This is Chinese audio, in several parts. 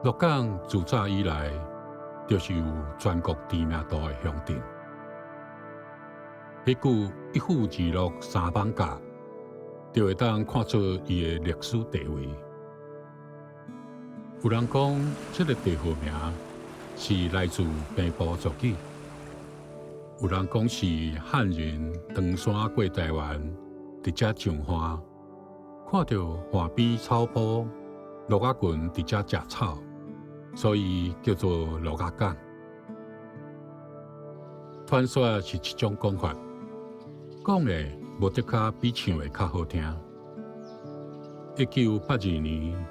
鹿港自早以来，就是有全国知名度的乡镇。迄句一府二鹿三艋舺，就会当看出伊的历史地位。有人讲，这个地号名是来自平埔族语；有人讲是汉人登山过台湾，直接上花，看到花边草坡，鹿仔群直接食草，所以叫做鹿仔港。传说是一种讲法，讲的无得较比唱的较好听。1982年，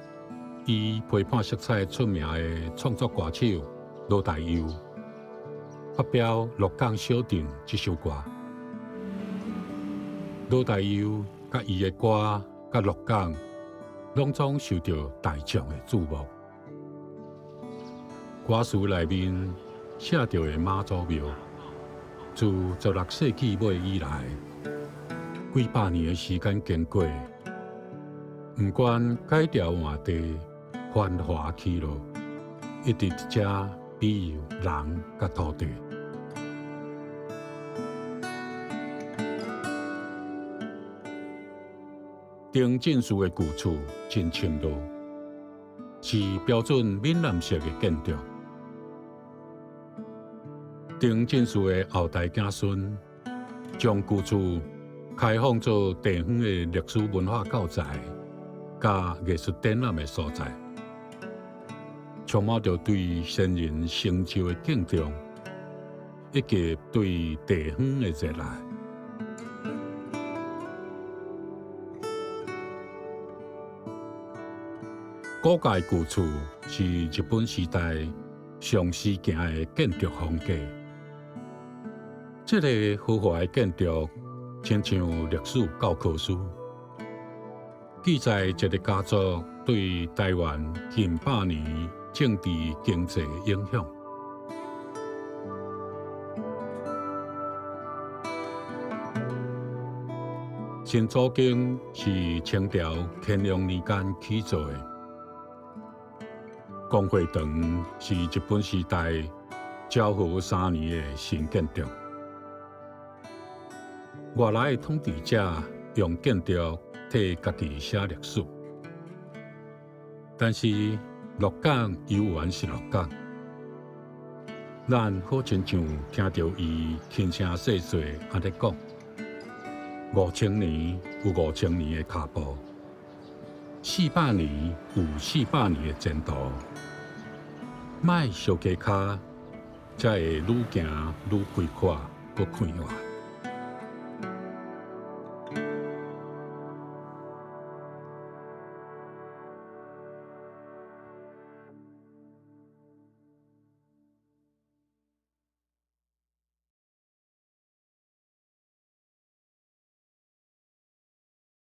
以批判色彩出名的创作歌手罗大佑发表《鹿港小镇》这首歌。罗大佑甲伊的歌甲鹿港，拢总受到大众的注目。歌词内面写到的妈祖庙，自16世纪末以来，几百年的时间经过，不管改朝换地、繁华起落，一直伫遮庇佑人甲土地。丁进士的旧厝真深路，是标准闽南式的建筑。丁进士的后代子孙将旧厝开放做地方的历史文化教材，甲艺术展览的所在，充满着对先人成就的敬重，以及对地方的热爱。古界旧厝是日本时代上时行的建筑风格。这个豪华的建筑，亲像历史教科书，记载一个家族对台湾近百年政治经济的影响。新祖经是清朝乾隆年间起造的。光惠堂是日本时代昭和3年的新建筑。外来的统治者用建筑替家己写历史，但是鹿港犹原是鹿港。咱好亲像听到伊轻声细细安尼讲：5000年有5000年的脚步，400年有400年的前途。莫小家脚，才会愈行愈开阔，搁开阔。